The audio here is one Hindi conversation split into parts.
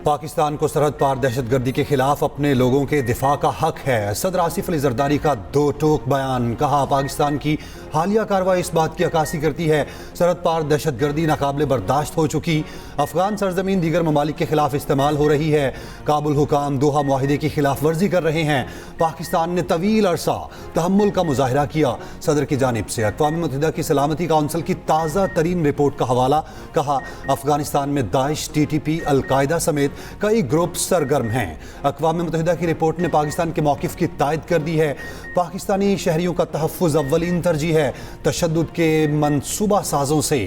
पाकिस्तान को सरहद पार दहशतगर्दी के खिलाफ अपने लोगों के दिफा का हक है। सदर आसिफ अली जरदारी का दो टोक बयान। कहा, पाकिस्तान की हालिया कार्रवाई इस बात की अक्कासी करती है सरहद पार दहशतगर्दी नाकाबिले बर्दाश्त हो चुकी। अफगान सरजमीन दीगर ममालिक के खिलाफ इस्तेमाल हो रही है। काबुल हुकाम दोहा मुआहिदे की खिलाफ वर्जी कर रहे हैं। पाकिस्तान ने तवील अरसा तहम्मुल का मुजाहरा किया। सदर की जानिब से अक़वाम मुत्तहिदा की सलामती काउंसिल की ताज़ा तरीन रिपोर्ट का हवाला। कहा, अफगानिस्तान में दाइश, TTP, अलकायदा समेत कई ग्रुप सरगर्म हैं। अक़वाम मुत्तहिदा की रिपोर्ट ने पाकिस्तान के मौक़िफ़ की तायद कर दी है। पाकिस्तानी शहरियों का तहफ़्फ़ुज़ अव्वलीन तरजीह है। तशद्दुद के मनसूबा साजों से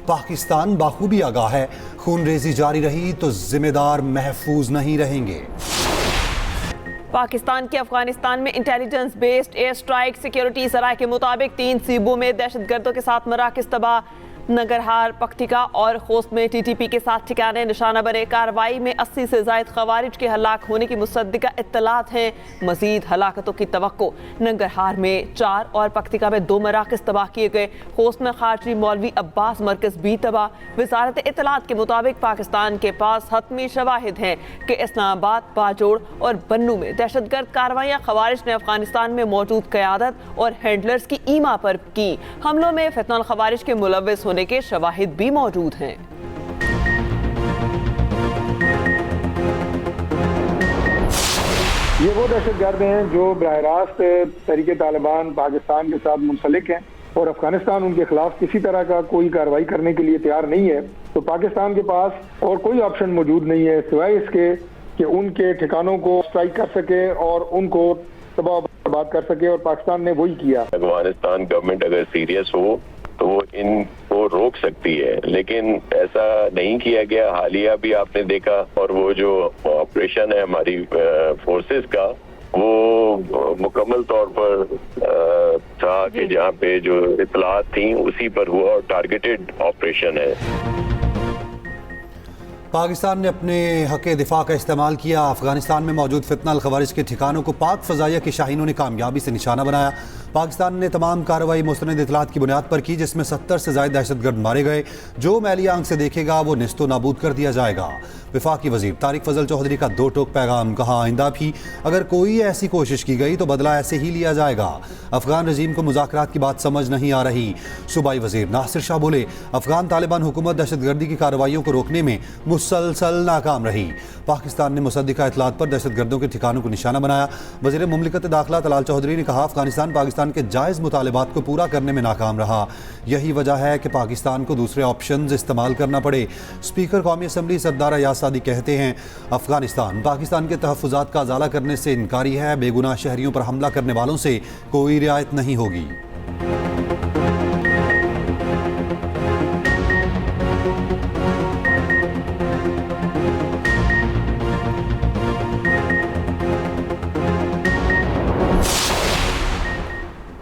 पाकिस्तान बाखूबी आगाह है। खून रेजी जारी रही तो जिम्मेदार महफूज नहीं रहेंगे। पाकिस्तान की अफगानिस्तान में intelligence based air strike. Security सराय के मुताबिक 3 सूबों में दहशतगर्दों के साथ मराकज़ तबाह। नंगरहार, पख्तिका और खोस्त में TTP के साथ ठिकाने निशाना बने। कार्रवाई में 80 से ज़ायद खवारिज के हलाक होने की मुसद्दिका इत्तलात हैं। मजीद हलाकतों की तवक्को। नंगरहार में 4 और पख्तिका में 2 मराकज़ तबाह किए गए। खोस्त में खारजी मौलवी अब्बास मरकज़ भी तबाह। वज़ारत इत्तलात के मुताबिक पाकिस्तान के पास हतमी शवाहिद हैं कि इस्लामाबाद, बाजोड़ और बन्नू में दहशतगर्द कार्रवाइयाँ खवारिज ने अफगानिस्तान में मौजूद क़यादत और हैंडलर्स की ईमा पर की। हमलों में फितनल खवारिज के मुलव्विस होने के शवाहिद भी मौजूद हैं। ये वो दहशतगर्द हैं जो बराह रास्त तहरीक तालिबान पाकिस्तान के साथ मुंसलिक हैं और अफगानिस्तान उनके खिलाफ किसी तरह का कोई कार्रवाई करने के लिए तैयार नहीं है। तो पाकिस्तान के पास और कोई ऑप्शन मौजूद नहीं है सिवाय इसके कि उनके ठिकानों को स्ट्राइक कर सके और उनको तबाह बर्बाद कर सके, और पाकिस्तान ने वही किया। अफगानिस्तान गवर्नमेंट अगर सीरियस हो तो वो इनको रोक सकती है, लेकिन ऐसा नहीं किया गया। हालिया भी आपने देखा, और वो जो ऑपरेशन है हमारी फोर्सेस का, वो मुकम्मल तौर पर था कि जहाँ पे जो इत्तलात थी उसी पर हुआ और टारगेटेड ऑपरेशन है। पाकिस्तान ने अपने हक़ दिफा का इस्तेमाल किया। अफगानिस्तान में मौजूद फितनल खवारिज के ठिकानों को पाक फ़ज़ाइया की शाहीनों ने कामयाबी से निशाना बनाया। पाकिस्तान ने तमाम कार्रवाई मुस्तनद इत्तलात की बुनियाद पर की, जिसमें 70 से ज़ायद दहशतगर्द मारे गए। जो मैली आंख से देखेगा वो निस्तो नाबूद कर दिया जाएगा। वफाकी वज़ीर तारिक फजल चौधरी का दो टोक पैगाम। कहा, आइंदा भी अगर कोई ऐसी कोशिश की गई तो बदला ऐसे ही लिया जाएगा। अफगान रजीम को मुज़ाकरात की बात समझ नहीं आ रही। सूबाई वज़ीर नासिर शाह बोले, अफगान तालिबान हुकूमत दहशतगर्दी की कार्रवाइयों को रोकने में मुसलसल नाकाम रही। पाकिस्तान ने मुसद्दिका इत्तलात पर दहशतगर्दों के ठिकानों को निशाना बनाया। वज़ीर मुमलिकत दाखिला तलाल चौधरी ने कहा, अफगानिस्तान पाकिस्तान के जायज़ मुतालिबात को पूरा करने में नाकाम रहा। यही वजह है कि पाकिस्तान को दूसरे ऑप्शंस इस्तेमाल करना पड़े। स्पीकर कौमी असम्बली सरदार अयाज सादी कहते हैं, अफगानिस्तान पाकिस्तान के तहफ़्फ़ुज़ात का अज़ाला करने से इनकारी है। बेगुनाह शहरियों पर हमला करने वालों से कोई रियायत नहीं होगी।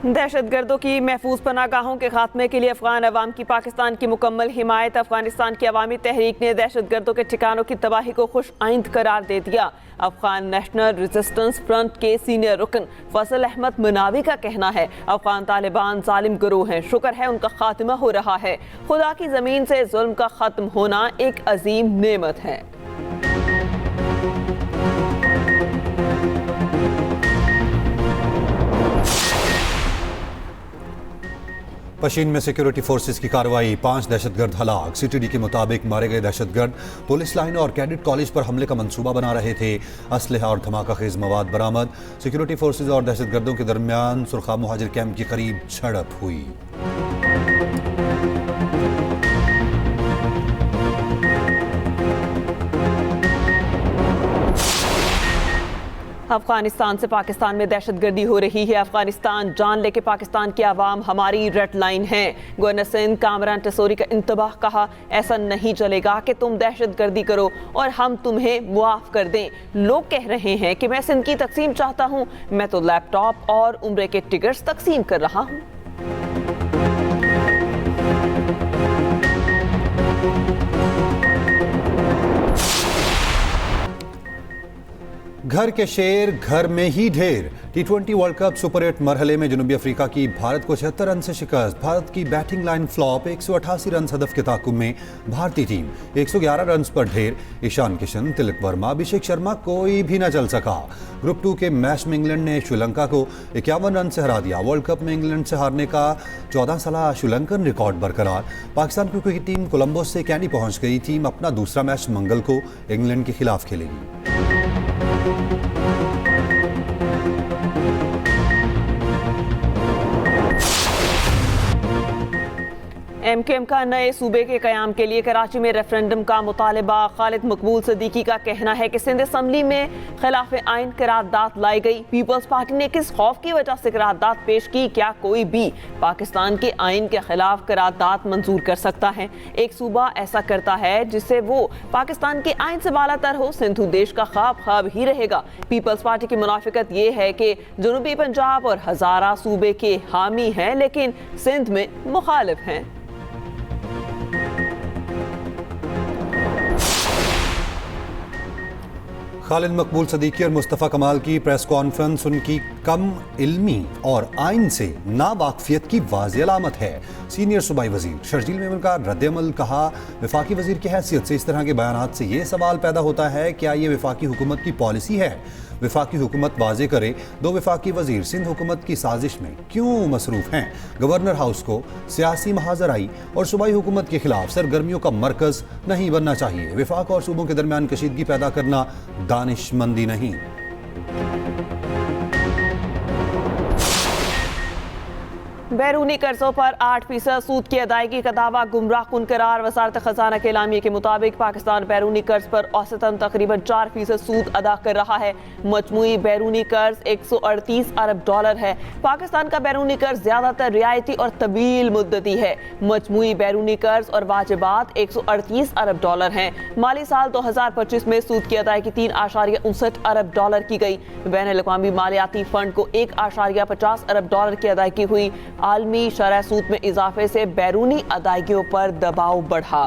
दहशतगर्दों की महफूज पनागाहों के खात्मे के लिए अफगान अवाम की पाकिस्तान की मुकम्मल हिमायत। अफगानिस्तान की अवामी तहरीक ने दहशतगर्दों के ठिकानों की तबाही को खुश आइंद करार दे दिया। अफगान नेशनल रेजिस्टेंस फ्रंट के सीनियर रुकन फजल अहमद मनावी का कहना है, अफगान तालिबान जालिम गिरोह हैं, शुक्र है उनका खात्मा हो रहा है। खुदा की ज़मीन से जुल्म का ख़त्म होना एक अजीम नेमत है। पशीन में सिक्योरिटी फोर्सेस की कार्रवाई। 5 दहशतगर्द हलाक। CTD के मुताबिक मारे गए दहशतगर्द पुलिस लाइन और कैडेट कॉलेज पर हमले का मंसूबा बना रहे थे। असलहा और धमाका खेज मवाद बरामद। सिक्योरिटी फोर्सेस और दहशतगर्दों के दरमियान सुरखा मुहाजिर कैंप के करीब झड़प हुई। अफगानिस्तान से पाकिस्तान में दहशतगर्दी हो रही है। अफगानिस्तान जान लेके पाकिस्तान की आवाम हमारी रेड लाइन है। गवर्नर सिंध कामरान टसोरी का इंतबाह। कहा, ऐसा नहीं चलेगा कि तुम दहशतगर्दी करो और हम तुम्हें मुआफ कर दें। लोग कह रहे हैं कि मैं सिंध की तकसीम चाहता हूँ, मैं तो लैपटॉप और उम्रे के टिकट्स तकसीम कर रहा हूँ। घर के शेर घर में ही ढेर। T20 वर्ल्ड कप सुपर 8 मरहले में जनूबी अफ्रीका की भारत को 76 रन से शिकस्त। भारत की बैटिंग लाइन फ्लॉप, 188 रन हदफ के ताकुब में भारतीय टीम 111 रन पर ढेर। ईशान किशन, तिलक वर्मा, अभिषेक शर्मा कोई भी न चल सका। ग्रुप 2 के मैच में इंग्लैंड ने श्रीलंका को 51 रन से हरा दिया। वर्ल्ड कप में इंग्लैंड से हारने का 14 साल श्रीलंकन रिकॉर्ड बरकरार। पाकिस्तान की क्रिकेट टीम कोलंबो से कैंडी पहुंच गई। टीम अपना दूसरा मैच मंगल को इंग्लैंड के खिलाफ खेलेगी। एमकेएम का नए सूबे के कयाम के लिए कराची में रेफरेंडम का मुतालबा। खालिद मकबूल सदीकी का कहना है कि सिंध असम्बली में खिलाफ आइन करारदाद लाई गई। पीपल्स पार्टी ने किस खौफ की वजह से करारदाद पेश की? क्या कोई भी पाकिस्तान के आइन के खिलाफ करारदाद मंजूर कर सकता है? एक सूबा ऐसा करता है जिससे वो पाकिस्तान के आइन से बालातर हो। सिंधु देश का ख्वाब ख्वाब ही रहेगा। पीपल्स पार्टी की मुनाफिकत ये है कि जनूबी पंजाब और हजारा सूबे के हामी हैं लेकिन सिंध में मुखालिफ हैं। खालिद मकबूल सदीकी और मुस्तफ़ा कमाल की प्रेस कॉन्फ्रेंस उनकी कम इल्मी और आइन से नावाकफियत की वाज़ेह अलामत है। सीनियर सूबाई वजीर शर्जील मेमन का रद्दअमल। कहा, वफाकी वजीर की हैसियत से इस तरह के बयानात से ये सवाल पैदा होता है क्या ये वफाकी हुकूमत की पॉलिसी है? वफाकी हुकूमत वाजे करे दो वफाकी वजीर सिंध हुकूमत की साजिश में क्यों मसरूफ हैं? गवर्नर हाउस को सियासी महाजराई और सूबाई हुकूमत के खिलाफ सरगर्मियों का मरकज नहीं बनना चाहिए। वफाक और सूबों के दरमियान कशीदगी पैदा करना दानिशमंदी नहीं। बैरूनी कर्जों पर 8% सूद की अदायगी का दावा गुमराहकुन करार। वजारत खजाना के एलामिये के मुताबिक पाकिस्तान बैरूनी कर्ज पर औसतन तकरीबन 4% सूद अदा कर रहा है। मजमूई बैरूनी कर्ज 138 अरब डॉलर है। पाकिस्तान का बैरूनी कर्ज ज्यादातर रियायती और तवील मुद्दती है। मजमूई बैरूनी कर्ज और वाजिबात 138 अरब डॉलर हैं। माली साल 2025 में सूद की अदायगी 3.59 अरब डॉलर की गई। बैनुल अक़वामी मालियाती फंड को 1.50 अरब डॉलर की अदायगी हुई। आलमी शरह सूद में इजाफे से बैरूनी अदायगियों पर दबाव बढ़ा।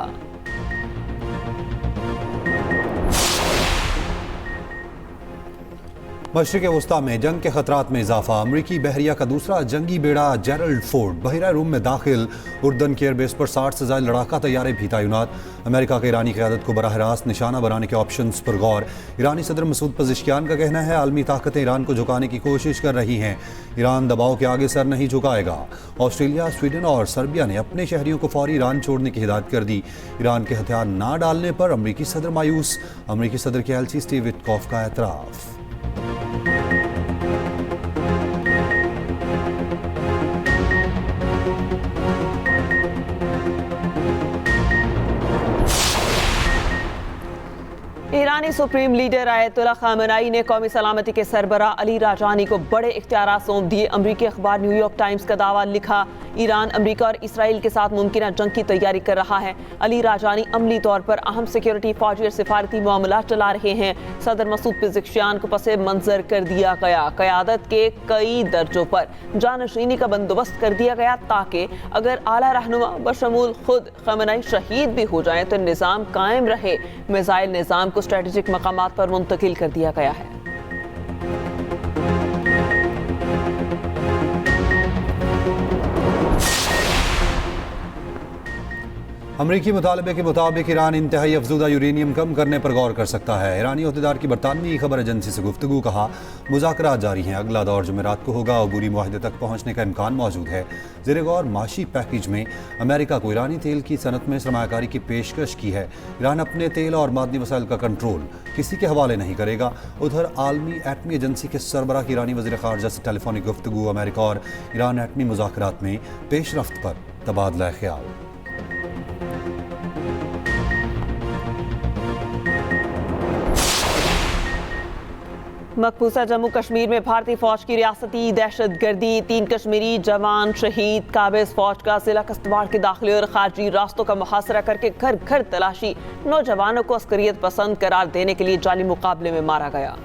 मशरिक़ वस्ता में जंग के खतरात में इजाफा। अमरीकी बहरिया का दूसरा जंगी बेड़ा जेरल्ड फोर्ड बहिरा रूम में दाखिल। उर्दन के एयरबेस पर 60 से ज़ायद लड़ाका तैयारे भी तैनात। अमेरिका के ईरानी क़यादत को बराह रास्त निशाना बनाने के ऑप्शंस पर गौर। ईरानी सदर मसूद पज़ेश्कियान का कहना है आलमी ताकतें ईरान को झुकाने की कोशिश कर रही हैं। ईरान दबाव के आगे सर नहीं झुकाएगा। ऑस्ट्रेलिया, स्वीडन और सर्बिया ने अपने शहरियों को फौरी ईरान छोड़ने की हिदायत कर दी। ईरान के हथियार ना डालने पर अमरीकी सदर मायूस। अमरीकी सदर के एलची स्टीव विटकॉफ का एतराफ़। ईरानी सुप्रीम लीडर आयतुल्लाह खामेनी ने कौमी सलामती के सरबरा अली राजानी को बड़े इख्तियारात सौंप दिए। अमरीकी अखबार न्यूयॉर्क टाइम्स का दावा लिखा, ईरान अमरीका और इसराइल के साथ मुमकिन जंग की तैयारी कर रहा है। अली राजानी अमली तौर पर अहम सिक्योरिटी, फौजी और सिफारती मामला चला रहे हैं। सदर मसूद पेज़ेश्कियान को पसे मंजर कर दिया गया। क़यादत के कई दर्जों पर जानशीनी का बंदोबस्त कर दिया गया ताकि अगर आला रहनुमा बशमूल खुद खामेनी शहीद भी हो जाए तो निज़ाम कायम रहे। मिसाइल निज़ाम को स्ट्रेटेजिक मकामात पर मुंतकिल कर दिया गया है। अमरीकी मुतालबे के मुताबिक ईरान इंतहाई अफजुदा यूरेनियम कम करने पर गौर कर सकता है। ईरानी अहदेदार की बरतानवी खबर एजेंसी से गुफ्तगू। कहा, मुज़ाकरात जारी हैं। अगला दौर जुमेरात को होगा और बुरी मुआहदे तक पहुँचने का इम्कान मौजूद है। ज़ेरे गौर माशी पैकेज में अमेरिका को ईरानी तेल की सनत में सरमायाकारी की पेशकश की है। ईरान अपने तेल और मादनी वसाइल का कंट्रोल किसी के हवाले नहीं करेगा। उधर आलमी एटमी एजेंसी के सरबराह की ईरानी वज़ीर ख़ारजा से टेलीफोनिक गुफ्तगू। अमेरिका और ईरान एटमी मुज़ाकरात में पेशरफ्त पर तबादला ख्याल। मकबूजा जम्मू कश्मीर में भारतीय फौज की रियासती दहशतगर्दी। 3 कश्मीरी जवान शहीद। काबिज फौज का जिला कश्तवाड़ के दाखिली और खारजी रास्तों का मुहासरा करके घर घर तलाशी। नौजवानों को अस्करियत पसंद करार देने के लिए जाली मुकाबले में मारा गया।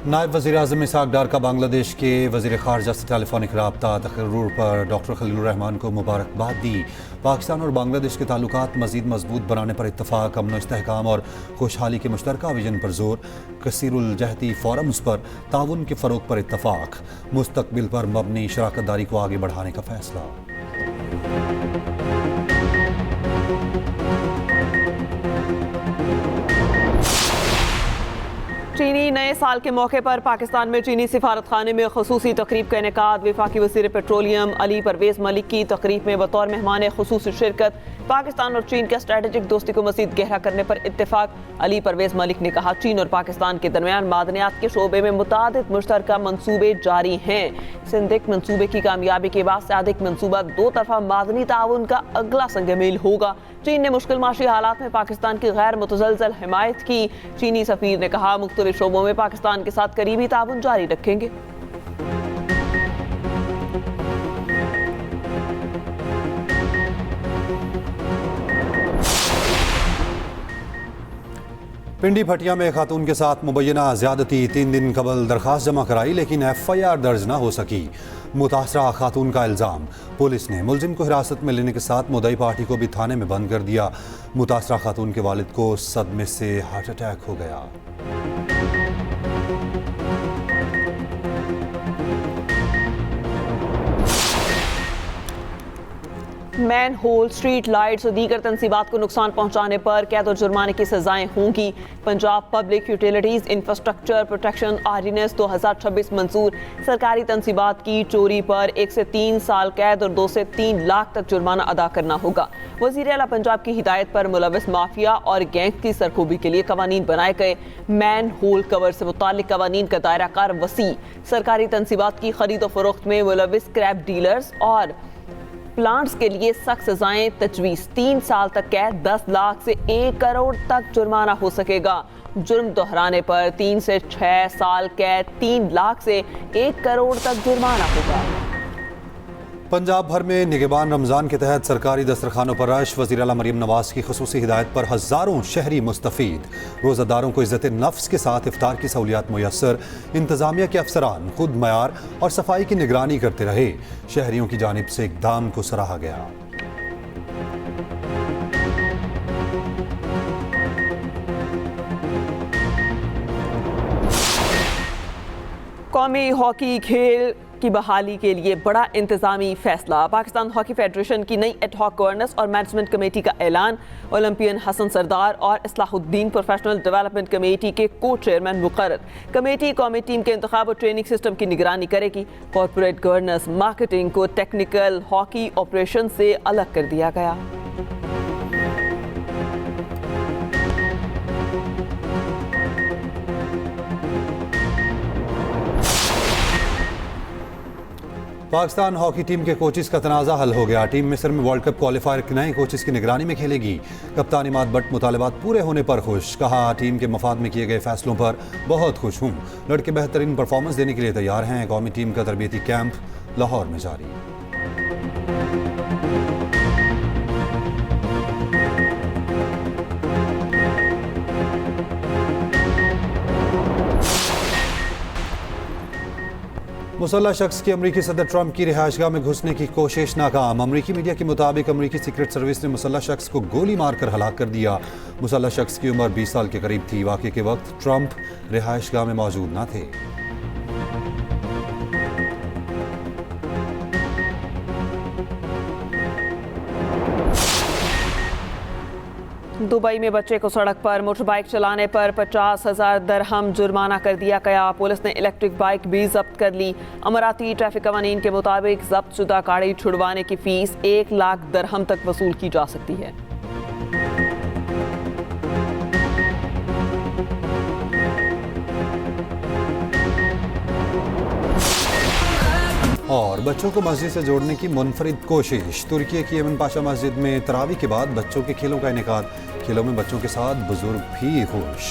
नायब वज़ीर आज़म इसहाक़ डार का बांग्लादेश के वज़ीर ख़ारजा से टेलीफोनिक रब्ता तकर्रुर पर डॉक्टर खलीलुर रहमान को मुबारकबाद दी। पाकिस्तान और बांग्लादेश के ताल्लुकात मज़ीद मजबूत बनाने पर इत्तफ़ाक़, अमन इस्तेहकाम और खुशहाली के मुश्तरका विजन पर जोर, कसीरुल जहती फ़ोरम्स पर ताउन के फ़रोग़ पर इत्तफ़ाक़, मुस्तक़बिल पर मबनी शराकत दारी को आगे बढ़ाने का फ़ैसला। चीनी नए साल के मौके पर पाकिस्तान में चीनी सिफारत खाने में खसूसी तकरीब का इनेकाद। वफाकी वज़ीर पेट्रोलियम अली परवेज़ मलिक की तकरीब में बतौर मेहमान खुसूसी शिरकत। पाकिस्तान और चीन के स्ट्रेटेजिक दोस्ती को मज़ीद गहरा करने पर इत्तेफाक। अली परवेज़ मलिक ने कहा, चीन और पाकिस्तान के दरमियान मादनियात के शोबे में मुतादिद मुश्तरका मंसूबे जारी हैं। सिंधिक मंसूबे की कामयाबी के बाद सादिक मंसूबा दो तरफा मादनी ताउन का अगला संगमील होगा। चीन ने मुश्किल माशी हालात में पाकिस्तान की गैर मुतज़लज़ल हिमायत की। चीनी सफ़ीर ने कहा, मुख्तलिफ शोबों में पाकिस्तान के साथ करीबी ताउन जारी रखेंगे। पिंडी भटिया में खातून के साथ मुबैना ज़्यादती 3 दिन कबल दरख्वास्त जमा कराई, लेकिन FIR दर्ज न हो सकी। मुतासरा खातून का इल्ज़ाम, पुलिस ने मुलजिम को हिरासत में लेने के साथ मुद्दई पार्टी को भी थाने में बंद कर दिया। मुतासरा खातून के वालिद को सदमे से हार्ट अटैक हो गया। मैन होल, स्ट्रीट लाइट्स और दीगर तनसीबात को नुकसान पहुंचाने पर कैद और जुर्माने की सजाएं होंगी। Punjab public utilities infrastructure protection ordinance 2026 मंजूर। सरकारी तनसीबात की चोरी पर 1 से 3 साल कैद और 2 से 3 लाख तक जुर्माना अदा करना होगा। वज़ीर आला पंजाब की हिदायत पर मुलविस माफिया और गैंग की सरखूबी के लिए कवानीन बनाए गए। मैन होल कवर से मुतालिक कवानीन का दायरा कार वसी। सरकारी तनसीबात की खरीदो फरोख्त में मुलविस क्रैप डीलर्स और प्लांट्स के लिए सख्त सजाएं तजवीज़। 3 साल तक कैद, 10 लाख से 1 करोड़ तक जुर्माना हो सकेगा। जुर्म दोहराने पर 3 से 6 साल कैद, 3 लाख से 1 करोड़ तक जुर्माना होगा। पंजाब भर में निगहबान रमज़ान के तहत सरकारी दस्तरखानों पर रश। वज़ीर आला मरीम नवाज की खुसूसी हिदायत पर हज़ारों शहरी मुस्तफ़ीद। रोज़ादारों को इज़्ज़त नफ्स के साथ इफ्तार की सहूलियात मुयस्सर। इंतज़ामिया के अफसरान खुद मयार और सफाई की निगरानी करते रहे। शहरियों की जानिब से इक़दाम को सराहा गया। कौमी हॉकी खेल की बहाली के लिए बड़ा इंतजामी फैसला। पाकिस्तान हॉकी फेडरेशन की नई एडहॉक गवर्नेंस और मैनेजमेंट कमेटी का ऐलान। ओलंपियन हसन सरदार और इस्लाहुद्दीन प्रोफेशनल डेवलपमेंट कमेटी के को चेयरमैन मुकर्रर। कमेटी कौमी टीम के इंतखाब और ट्रेनिंग सिस्टम की निगरानी करेगी। कॉर्पोरेट गवर्नेंस मार्केटिंग को टेक्निकल हॉकी ऑपरेशन से अलग कर दिया गया। पाकिस्तान हॉकी टीम के कोचेस का तनाज़ा हल हो गया। टीम मिस्र में वर्ल्ड कप क्वालिफायर के नए कोचेस की निगरानी में खेलेगी। कप्तान इमाद बट मुतालबात पूरे होने पर खुश। कहा, टीम के मफाद में किए गए फैसलों पर बहुत खुश हूँ। लड़के बेहतरीन परफॉर्मेंस देने के लिए तैयार हैं। कौमी टीम का तरबियती कैंप लाहौर में जारी। मुसल्लह शख्स की अमरीकी सदर ट्रंप की रिहायशगाह में घुसने की कोशिश नाकाम। अमरीकी मीडिया के मुताबिक अमरीकी सीक्रेट सर्विस ने मुसल्लह शख्स को गोली मारकर हलाक कर दिया। मुसल्लह शख्स की उम्र 20 साल के करीब थी। वाक़े के वक्त ट्रंप रिहायशगाह में मौजूद न थे। दुबई में बच्चे को सड़क पर मोटर बाइक चलाने पर 50,000 दरहम जुर्माना कर दिया गया। पुलिस ने इलेक्ट्रिक बाइक भी जब्त कर ली। अमराती ट्रैफिक कवानीन के मुताबिक जब्त शुदा गाड़ी छुड़वाने की फीस 1 लाख दरहम तक वसूल की जा सकती है। और बच्चों को मस्जिद से जोड़ने की मुनफरिद कोशिश। तुर्की की यमन पाशा मस्जिद में तरावी के बाद बच्चों के खेलों का इनेकाद। खेलों में बच्चों के साथ बुजुर्ग भी खुश।